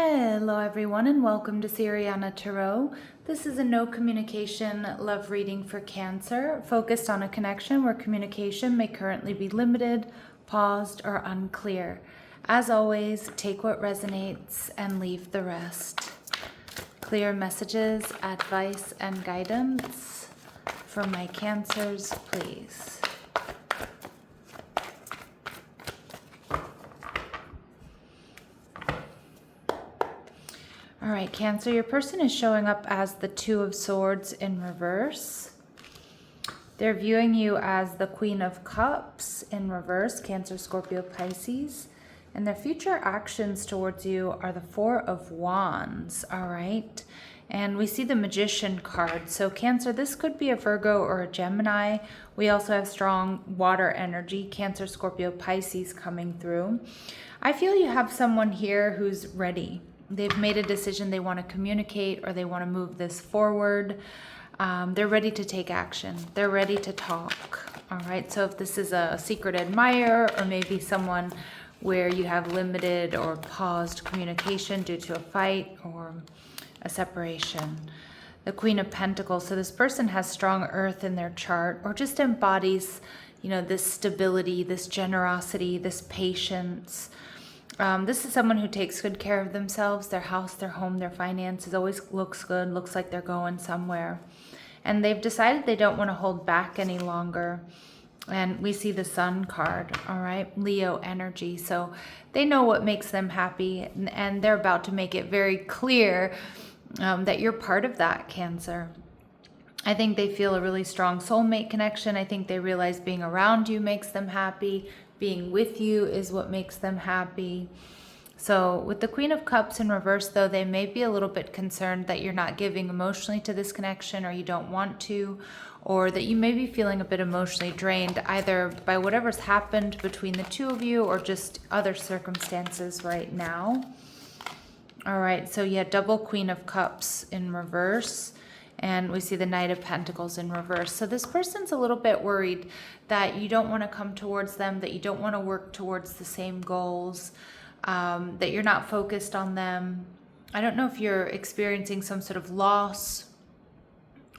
Hello everyone and welcome to Siriana Tarot. This is a no communication love reading for Cancer, focused on a connection where communication may currently be limited, paused, or unclear. As always, take what resonates and leave the rest. Clear messages, advice, and guidance from my Cancers, please. All right, Cancer, your person is showing up as the Two of Swords in reverse. They're viewing you as the Queen of Cups in reverse, Cancer, Scorpio, Pisces. And their future actions towards you are the Four of Wands, all right? And we see the Magician card. So Cancer, this could be a Virgo or a Gemini. We also have strong water energy, Cancer, Scorpio, Pisces coming through. I feel you have someone here who's ready. They've made a decision, they want to communicate or they want to move this forward. They're ready to take action. They're ready to talk. All right. So if this is a secret admirer or maybe someone where you have limited or paused communication due to a fight or a separation. The Queen of Pentacles. So this person has strong earth in their chart or just embodies, this stability, this generosity, this patience. This is someone who takes good care of themselves, their house, their home, their finances, always looks good, looks like they're going somewhere. And they've decided they don't want to hold back any longer. And we see the Sun card, all right, Leo energy. So they know what makes them happy and they're about to make it very clear that you're part of that, Cancer. I think they feel a really strong soulmate connection. I think they realize being around you makes them happy. Being with you is what makes them happy. So with the Queen of Cups in reverse, though, they may be a little bit concerned that you're not giving emotionally to this connection or you don't want to, or that you may be feeling a bit emotionally drained either by whatever's happened between the two of you or just other circumstances right now. All right, so yeah, double Queen of Cups in reverse. And we see the Knight of Pentacles in reverse. So this person's a little bit worried that you don't want to come towards them, that you don't want to work towards the same goals, that you're not focused on them. I don't know if you're experiencing some sort of loss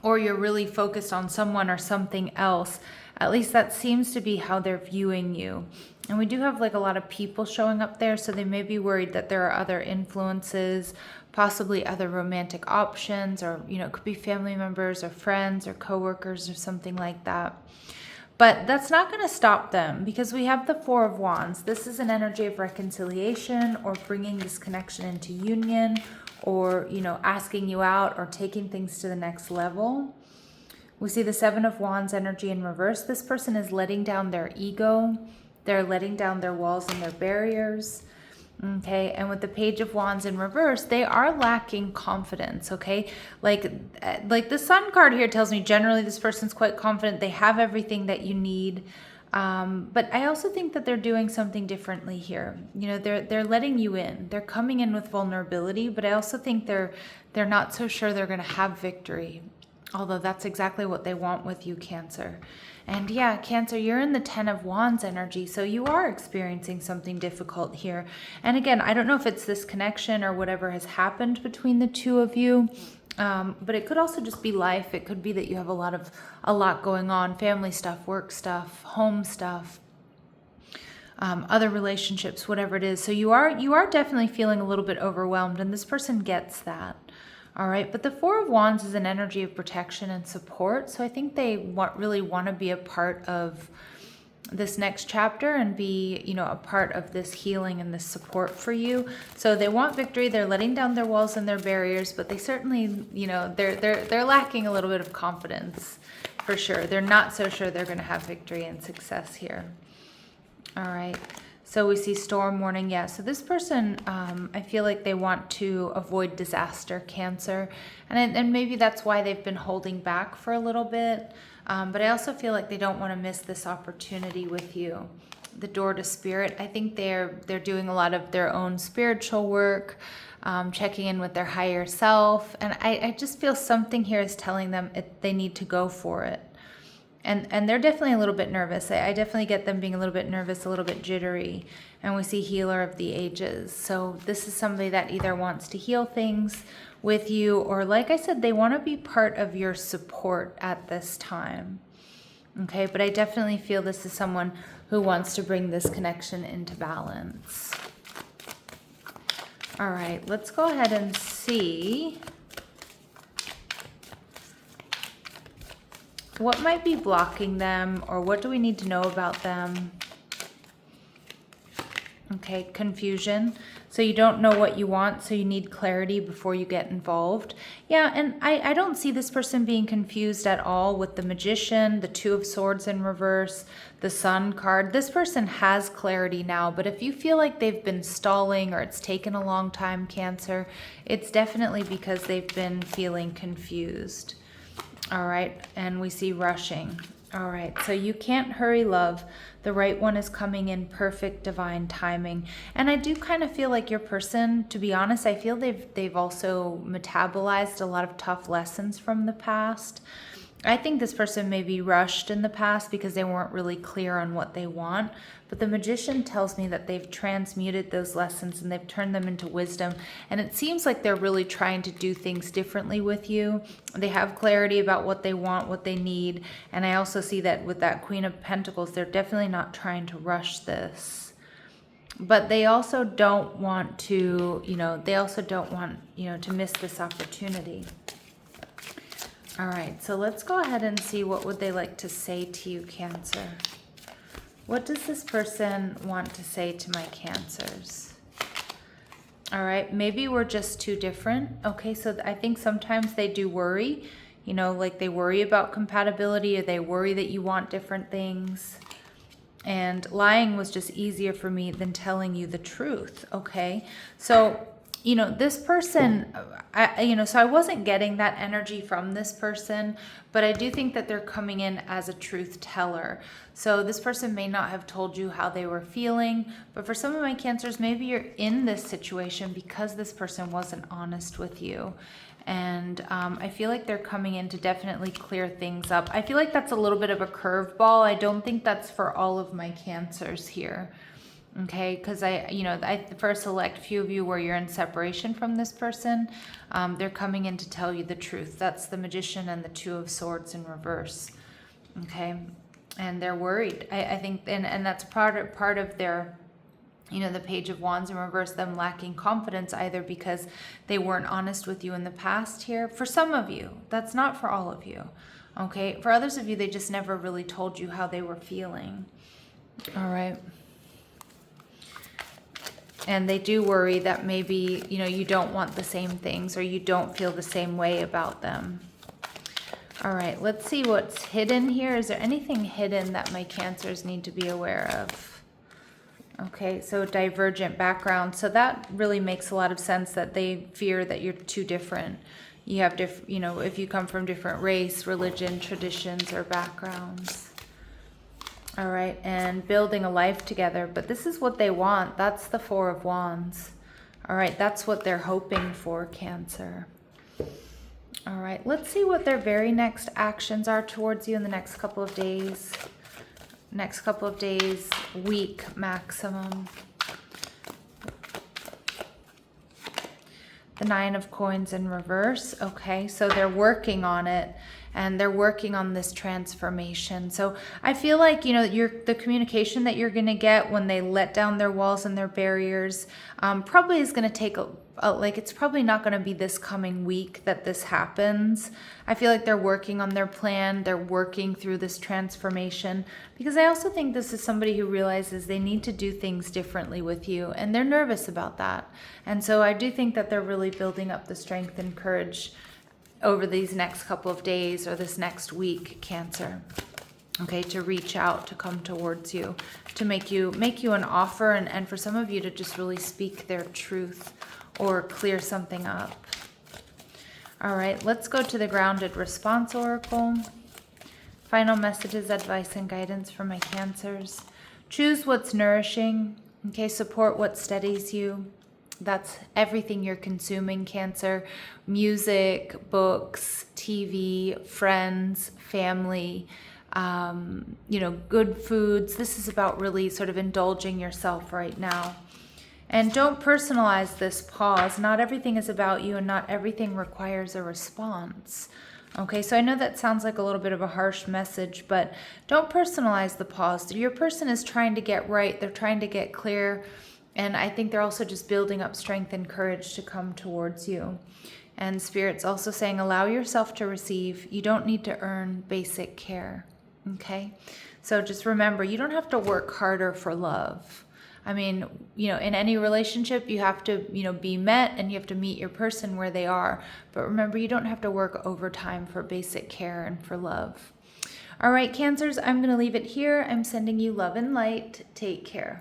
or you're really focused on someone or something else. At least that seems to be how they're viewing you. And we do have like a lot of people showing up there, so they may be worried that there are other influences, possibly other romantic options, or, it could be family members or friends or coworkers or something like that. But that's not going to stop them because we have the Four of Wands. This is an energy of reconciliation or bringing this connection into union or, asking you out or taking things to the next level. We see the Seven of Wands energy in reverse. This person is letting down their ego. They're letting down their walls and their barriers. Okay, and with the Page of Wands in reverse, they are lacking confidence, okay? Like the Sun card here tells me generally this person's quite confident. They have everything that you need. But I also think that they're doing something differently here. They're letting you in. They're coming in with vulnerability, but I also think they're not so sure they're going to have victory. Although that's exactly what they want with you, Cancer. And yeah, Cancer, you're in the Ten of Wands energy, so you are experiencing something difficult here. And again, I don't know if it's this connection or whatever has happened between the two of you, but it could also just be life. It could be that you have a lot going on, family stuff, work stuff, home stuff, other relationships, whatever it is. So you are definitely feeling a little bit overwhelmed, and this person gets that. All right, but the Four of Wands is an energy of protection and support. So I think they really want to be a part of this next chapter and be, a part of this healing and this support for you. So they want victory. They're letting down their walls and their barriers, but they certainly, they're lacking a little bit of confidence for sure. They're not so sure they're going to have victory and success here. All right. So we see storm warning. Yeah, so this person, I feel like they want to avoid disaster, Cancer. And maybe that's why they've been holding back for a little bit. But I also feel like they don't want to miss this opportunity with you. The door to spirit, I think they're doing a lot of their own spiritual work, checking in with their higher self. And I just feel something here is telling them they need to go for it. And they're definitely a little bit nervous. I definitely get them being a little bit nervous, a little bit jittery. And we see healer of the ages. So this is somebody that either wants to heal things with you, or like I said, they want to be part of your support at this time. Okay, but I definitely feel this is someone who wants to bring this connection into balance. All right, let's go ahead and see what might be blocking them, or what do we need to know about them? Okay, confusion. So you don't know what you want, so you need clarity before you get involved. Yeah, and I don't see this person being confused at all with the Magician, the Two of Swords in reverse, the Sun card. This person has clarity now, but if you feel like they've been stalling or it's taken a long time, Cancer, it's definitely because they've been feeling confused. All right, and we see rushing. All right, so you can't hurry love. The right one is coming in perfect divine timing. And I do kind of feel like your person, to be honest, I feel they've also metabolized a lot of tough lessons from the past. I think this person may be rushed in the past because they weren't really clear on what they want. But the Magician tells me that they've transmuted those lessons and they've turned them into wisdom. And it seems like they're really trying to do things differently with you. They have clarity about what they want, what they need. And I also see that with that Queen of Pentacles, they're definitely not trying to rush this. But they also don't want to, to miss this opportunity. All right, so let's go ahead and see what would they like to say to you, Cancer. What does this person want to say to my Cancers? All right, maybe we're just too different. Okay, so I think sometimes they do worry, like they worry about compatibility, or they worry that you want different things. And lying was just easier for me than telling you the truth, okay? So this person, so I wasn't getting that energy from this person, but I do think that they're coming in as a truth teller. So this person may not have told you how they were feeling, but for some of my Cancers, maybe you're in this situation because this person wasn't honest with you. And I feel like they're coming in to definitely clear things up. I feel like that's a little bit of a curveball. I don't think that's for all of my Cancers here. Okay, because I first select few of you where you're in separation from this person. They're coming in to tell you the truth. That's the Magician and the Two of Swords in reverse. Okay, and they're worried. I think, and that's part of their, the Page of Wands in reverse, them lacking confidence either because they weren't honest with you in the past here. For some of you, that's not for all of you. Okay, for others of you, they just never really told you how they were feeling. All right. And they do worry that maybe, you don't want the same things or you don't feel the same way about them. All right, let's see what's hidden here. Is there anything hidden that my Cancers need to be aware of? Okay, so divergent background. So that really makes a lot of sense that they fear that you're too different. You have if you come from different race, religion, traditions, or backgrounds. All right, and building a life together. But this is what they want. That's the Four of Wands. All right, that's what they're hoping for, Cancer. All right, let's see what their very next actions are towards you in the next couple of days. Next couple of days, week maximum. The Nine of Coins in reverse. Okay, so they're working on it. And they're working on this transformation. So I feel like, the communication that you're going to get when they let down their walls and their barriers probably is going to take it's probably not going to be this coming week that this happens. I feel like they're working on their plan. They're working through this transformation because I also think this is somebody who realizes they need to do things differently with you, and they're nervous about that. And so I do think that they're really building up the strength and courage over these next couple of days or this next week, Cancer. Okay, to reach out, to come towards you, to make you an offer, and for some of you to just really speak their truth or clear something up. All right, let's go to the Grounded Response Oracle. Final messages, advice, and guidance for my Cancers. Choose what's nourishing. Okay, support what steadies you. That's everything you're consuming, Cancer. Music, books, TV, friends, family. good foods. This is about really sort of indulging yourself right now. And don't personalize this pause. Not everything is about you, and not everything requires a response. Okay, so I know that sounds like a little bit of a harsh message, but don't personalize the pause. Your person is trying to get right. They're trying to get clear. And I think they're also just building up strength and courage to come towards you. And Spirit's also saying, allow yourself to receive. You don't need to earn basic care. Okay, so just remember, you don't have to work harder for love. I mean, in any relationship, you have to, be met, and you have to meet your person where they are. But remember, you don't have to work overtime for basic care and for love. All right, Cancers, I'm going to leave it here. I'm sending you love and light. Take care.